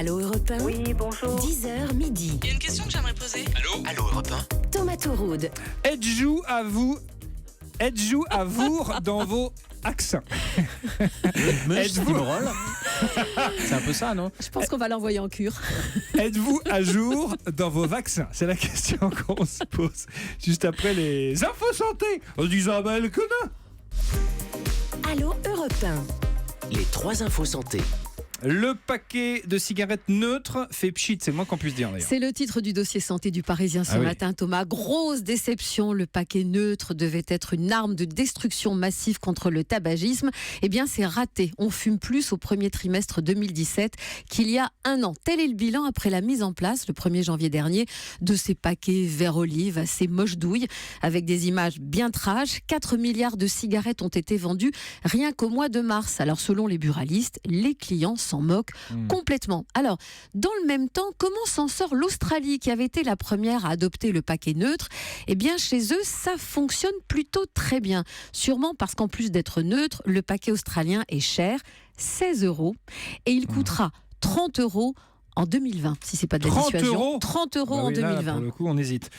Allô Europe 1. Oui, bonjour. 10h midi. Il y a une question que j'aimerais poser. Allô Europe 1. Thomas Touroud. Êtes-vous à vous dans vos accents? Êtes-vous C'est un peu ça, non? Je pense qu'on va l'envoyer en cure. Êtes-vous à jour dans vos vaccins? C'est la question qu'on se pose juste après les infos santé d'Isabelle Conin. Allô Europe 1. Les 3 infos santé. Le paquet de cigarettes neutres fait pchit, c'est le moins qu'on puisse dire d'ailleurs. C'est le titre du dossier santé du Parisien ce matin, Thomas. Grosse déception, le paquet neutre devait être une arme de destruction massive contre le tabagisme. Eh bien, c'est raté. On fume plus au premier trimestre 2017 qu'il y a un an. Tel est le bilan après la mise en place, le 1er janvier dernier, de ces paquets vert olive, assez moche douille, avec des images bien trash. 4 milliards de cigarettes ont été vendues rien qu'au mois de mars. Alors, selon les buralistes, les clients s'en moquent complètement. Alors, dans le même temps, comment s'en sort l'Australie qui avait été la première à adopter le paquet neutre? Eh bien, chez eux, ça fonctionne plutôt très bien. Sûrement parce qu'en plus d'être neutre, le paquet australien est cher, 16 € et il coûtera 30 € en 2020, si c'est pas de la 30 dissuasion. €? 30 € Bah en oui, là, 2020. pour le coup, on hésite.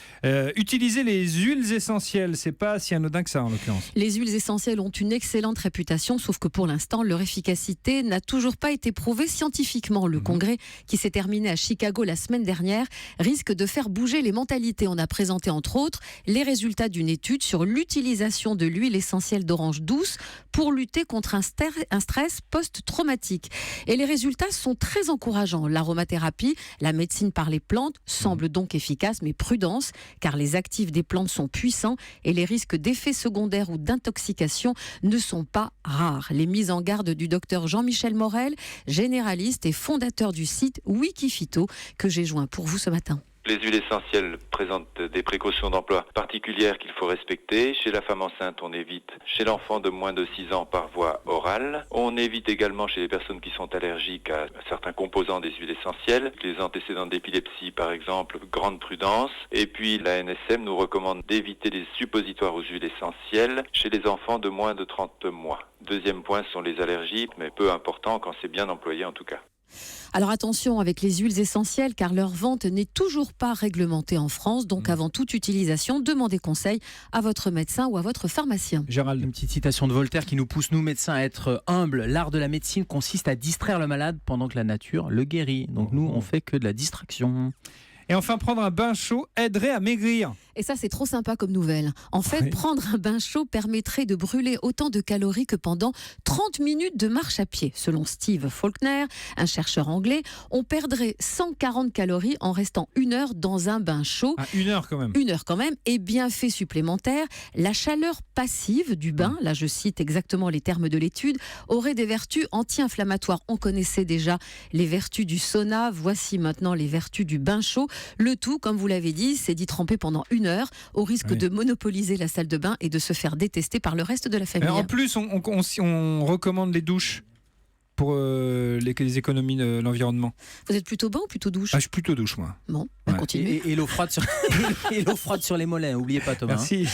Utiliser les huiles essentielles, c'est pas si anodin que ça en l'occurrence. Les huiles essentielles ont une excellente réputation, sauf que pour l'instant, leur efficacité n'a toujours pas été prouvée scientifiquement. Le congrès qui s'est terminé à Chicago la semaine dernière risque de faire bouger les mentalités. On a présenté entre autres les résultats d'une étude sur l'utilisation de l'huile essentielle d'orange douce pour lutter contre un stress post-traumatique. Et les résultats sont très encourageants. L'aromathérapie, la médecine par les plantes, semble donc efficace, mais prudence, car les actifs des plantes sont puissants et les risques d'effets secondaires ou d'intoxication ne sont pas rares. Les mises en garde du docteur Jean-Michel Morel, généraliste et fondateur du site Wikiphyto, que j'ai joint pour vous ce matin. Les huiles essentielles présentent des précautions d'emploi particulières qu'il faut respecter. Chez la femme enceinte, on évite. Chez l'enfant de moins de 6 ans, par voie orale. On évite également chez les personnes qui sont allergiques à certains composants des huiles essentielles. Les antécédents d'épilepsie, par exemple, grande prudence. Et puis, la NSM nous recommande d'éviter les suppositoires aux huiles essentielles chez les enfants de moins de 30 mois. Deuxième point sont les allergies, mais peu important quand c'est bien employé en tout cas. Alors attention avec les huiles essentielles car leur vente n'est toujours pas réglementée en France. Donc avant toute utilisation, demandez conseil à votre médecin ou à votre pharmacien. Gérald. Une petite citation de Voltaire qui nous pousse, nous médecins, à être humbles. L'art de la médecine consiste à distraire le malade pendant que la nature le guérit. Donc nous, on fait que de la distraction. Et enfin, prendre un bain chaud aiderait à maigrir. Et ça, c'est trop sympa comme nouvelle. En fait, prendre un bain chaud permettrait de brûler autant de calories que pendant 30 minutes de marche à pied. Selon Steve Faulkner, un chercheur anglais, on perdrait 140 calories en restant 1 heure dans un bain chaud. 1 heure quand même. 1 heure quand même. Et bienfait supplémentaire, la chaleur passive du bain, là je cite exactement les termes de l'étude, aurait des vertus anti-inflammatoires. On connaissait déjà les vertus du sauna, voici maintenant les vertus du bain chaud. Le tout, comme vous l'avez dit, c'est d'y tremper pendant 1 heure, au risque de monopoliser la salle de bain et de se faire détester par le reste de la famille. En plus, on recommande les douches pour les économies de l'environnement. Vous êtes plutôt bain ou plutôt douche? Je suis plutôt douche, moi. Bon, on continue. Et l'eau froide sur... et l'eau froide sur les mollets, n'oubliez pas Thomas. Merci.